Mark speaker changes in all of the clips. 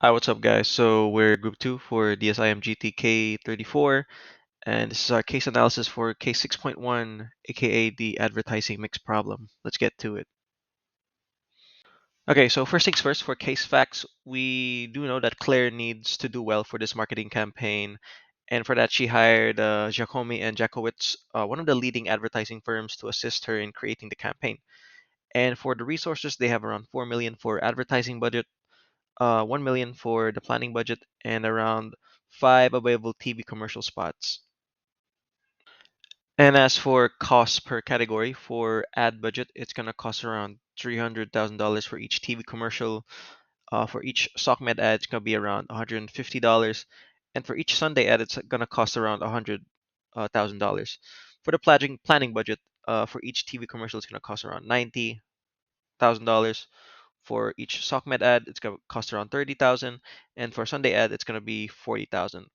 Speaker 1: Hi, what's up, guys? So we're Group 2 for DSIMGT K34, and this is our case analysis for case 6.1, aka the advertising mix problem. Let's get to it. Okay, so first things first, for case facts, we do know that Claire needs to do well for this marketing campaign, and for that she hired Giacomi and Jakowitz, one of the leading advertising firms, to assist her in creating the campaign. And for the resources, they have around 4 million for advertising budget, 1 million for the planning budget, and around 5 available TV commercial spots. And as for costs per category, for ad budget, it's going to cost around $300,000 for each TV commercial. For each SOCMED ad, it's going to be around $150. And for each Sunday ad, it's going to cost around $100,000. For the planning budget, for each TV commercial, it's going to cost around $90,000. For each SOCMED ad, it's going to cost around 30,000, and for Sunday ad, it's going to be 40,000.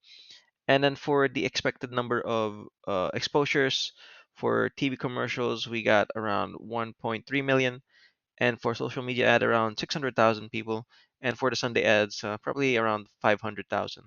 Speaker 1: And then for the expected number of exposures for TV commercials, we got around 1.3 million, and for social media ad around 600,000 people, and for the Sunday ads, probably around 500,000.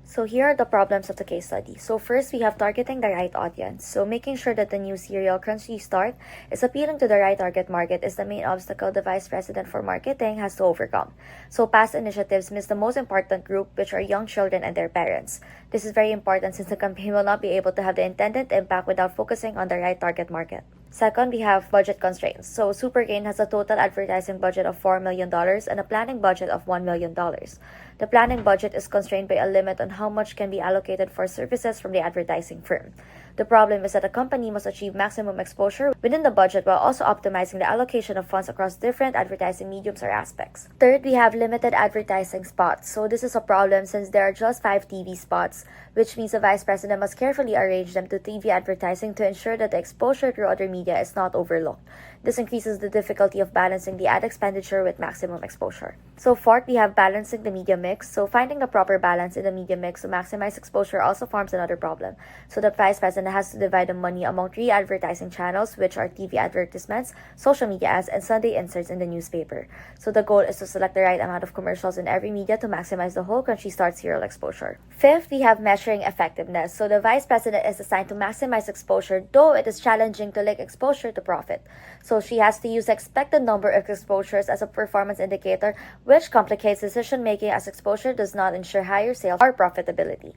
Speaker 2: So here are the problems of the case study. So first, we have targeting the right audience. So making sure that the new serial Crunchy Start is appealing to the right target market is the main obstacle the Vice President for Marketing has to overcome. So past initiatives miss the most important group, which are young children and their parents. This is very important since the campaign will not be able to have the intended impact without focusing on the right target market. Second, we have budget constraints. So Supergain has a total advertising budget of $4 million dollars and a planning budget of $1 million. Dollars. The planning budget is constrained by a limit on how much can be allocated for services from the advertising firm. The problem is that a company must achieve maximum exposure within the budget while also optimizing the allocation of funds across different advertising mediums or aspects. Third, we have limited advertising spots. So this is a problem since there are just 5 TV spots, which means the vice president must carefully arrange them to TV advertising to ensure that the exposure through other media is not overlooked. This increases the difficulty of balancing the ad expenditure with maximum exposure. So fourth, we have balancing the media mix. So finding the proper balance in the media mix to maximize exposure also forms another problem. So the vice president has to divide the money among 3 advertising channels, which are TV advertisements, social media ads, and Sunday inserts in the newspaper. So the goal is to select the right amount of commercials in every media to maximize the whole Crunchy Start serial exposure. Fifth, we have measuring effectiveness. So the vice president is assigned to maximize exposure, though it is challenging to link exposure to profit. So she has to use the expected number of exposures as a performance indicator, which complicates decision making as exposure does not ensure higher sales or profitability.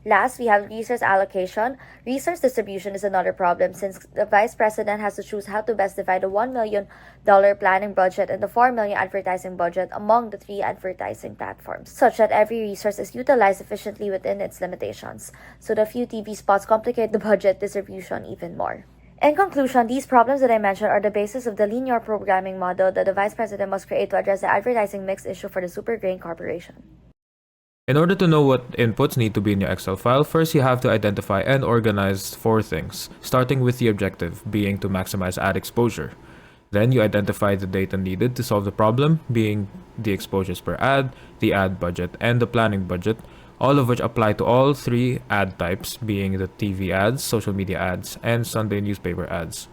Speaker 2: Last, we have resource allocation. Resource distribution is another problem since the vice president has to choose how to best divide the $1 million planning budget and the $4 million advertising budget among the 3 advertising platforms, such that every resource is utilized efficiently within its limitations. So the few TV spots complicate the budget distribution even more. In conclusion, these problems that I mentioned are the basis of the linear programming model that the vice president must create to address the advertising mix issue for the Supergrain Corporation.
Speaker 3: In order to know what inputs need to be in your Excel file, first you have to identify and organize 4 things, starting with the objective, being to maximize ad exposure. Then you identify the data needed to solve the problem, being the exposures per ad, the ad budget, and the planning budget, all of which apply to all 3 ad types, being the TV ads, social media ads, and Sunday newspaper ads.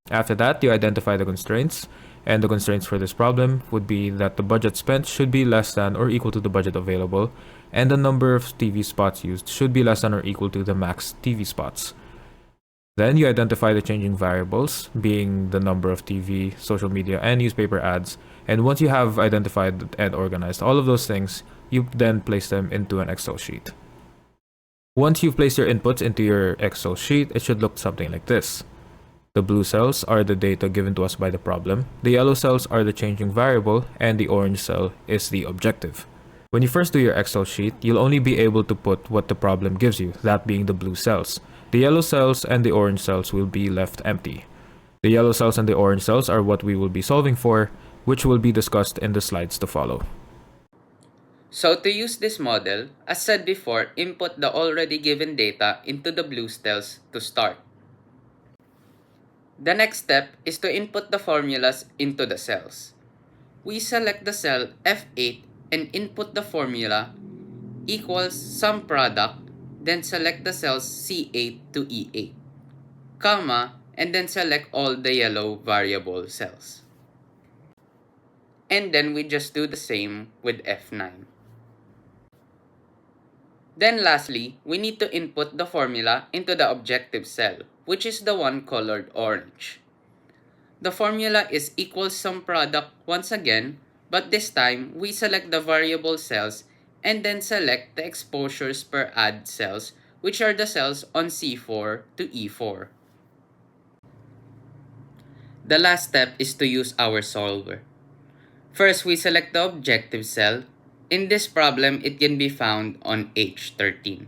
Speaker 3: After that, you identify the constraints, and the constraints for this problem would be that the budget spent should be less than or equal to the budget available, and the number of TV spots used should be less than or equal to the max TV spots. Then you identify the changing variables, being the number of TV, social media, and newspaper ads, and once you have identified and organized all of those things, you then place them into an Excel sheet. Once you've placed your inputs into your Excel sheet, it should look something like this. The blue cells are the data given to us by the problem, the yellow cells are the changing variable, and the orange cell is the objective. When you first do your Excel sheet, you'll only be able to put what the problem gives you, that being the blue cells. The yellow cells and the orange cells will be left empty. The yellow cells and the orange cells are what we will be solving for, which will be discussed in the slides to follow.
Speaker 4: So to use this model, as said before, input the already given data into the blue cells to start. The next step is to input the formulas into the cells. We select the cell F8 and input the formula equals sum product, then select the cells C8 to E8, comma, and then select all the yellow variable cells. and then we just do the same with F9. Then lastly, we need to input the formula into the objective cell, which is the one colored orange. The formula is equals sum product once again, but this time we select the variable cells and then select the exposures per ad cells, which are the cells on C4 to E4. The last step is to use our solver. First, we select the objective cell. In this problem, it can be found on H13.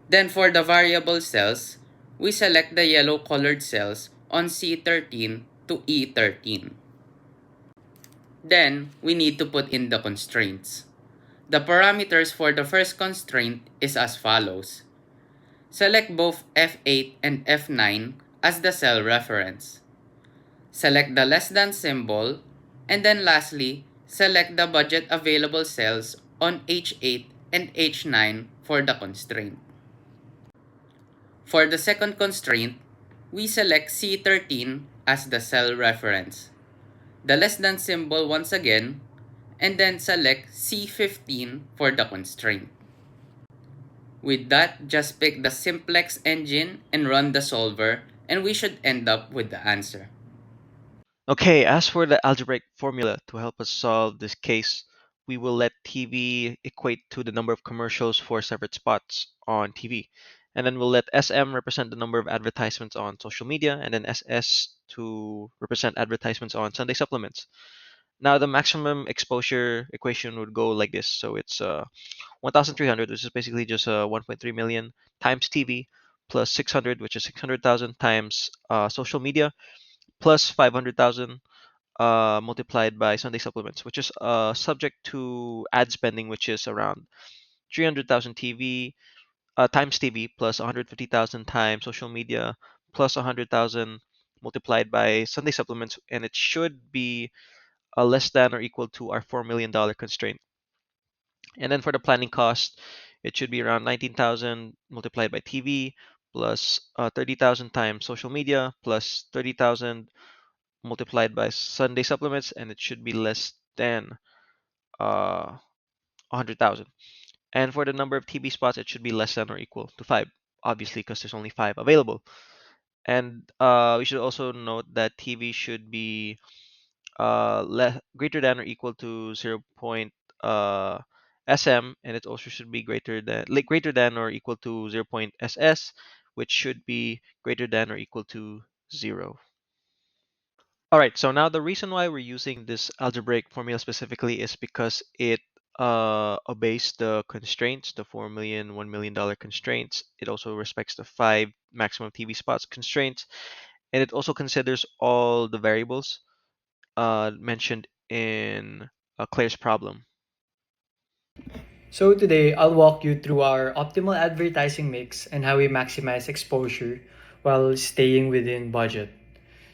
Speaker 4: Then for the variable cells, we select the yellow colored cells on C13 to E13. Then, we need to put in the constraints. The parameters for the first constraint is as follows. Select both F8 and F9 as the cell reference. Select the less than symbol, and then lastly, select the budget available cells on H8 and H9 for the constraint. For the second constraint, we select C13 as the cell reference, the less than symbol once again, and then select C15 for the constraint. With that, just pick the simplex engine and run the solver, and we should end up with the answer.
Speaker 1: Okay, as for the algebraic formula to help us solve this case, we will let TV equate to the number of commercials for separate spots on TV. And then we'll let SM represent the number of advertisements on social media, and then SS to represent advertisements on Sunday supplements. Now, the maximum exposure equation would go like this. So it's 1,300, which is basically just 1.3 million, times TV, plus 600, which is 600,000, times social media, plus 500,000, multiplied by Sunday supplements, which is subject to ad spending, which is around 300,000 TV, times TV, plus 150,000 times social media, plus 100,000 multiplied by Sunday supplements, and it should be less than or equal to our $4 million constraint. And then for the planning cost, it should be around 19,000 multiplied by TV, plus 30,000 times social media, plus 30,000 multiplied by Sunday supplements, and it should be less than 100,000. And for the number of TB spots, it should be less than or equal to 5, obviously, because there's only 5 available. And we should also note that TV should be greater than or equal to 0. SM, and it also should be greater than or equal to 0. SS, which should be greater than or equal to 0. All right, so now the reason why we're using this algebraic formula specifically is because it obeys the constraints, the 4 million, $1 million constraints. It also respects the 5 maximum TV spots constraints, and it also considers all the variables mentioned in Claire's problem.
Speaker 5: So today, I'll walk you through our optimal advertising mix and how we maximize exposure while staying within budget.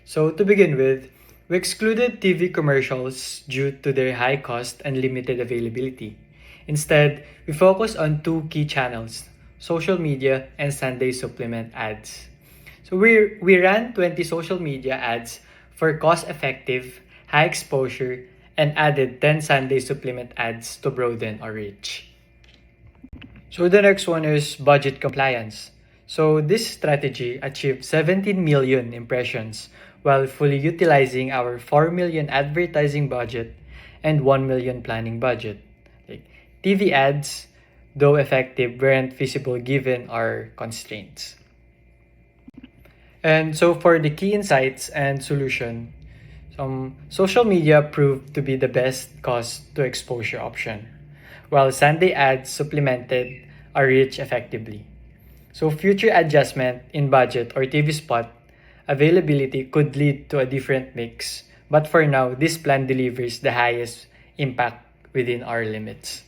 Speaker 5: So to begin with, we excluded TV commercials due to their high cost and limited availability. Instead, we focused on two key channels, social media and Sunday supplement ads. So we ran 20 social media ads for cost-effective, high exposure, and added 10 Sunday supplement ads to broaden our reach. So the next one is budget compliance. So this strategy achieved 17 million impressions while fully utilizing our 4 million advertising budget and 1 million planning budget. Like TV ads, though effective, weren't feasible given our constraints. And so for the key insights and solution, social media proved to be the best cost to exposure option, while Sunday ads supplemented our reach effectively. So future adjustment in budget or TV spot availability could lead to a different mix, but for now, this plan delivers the highest impact within our limits.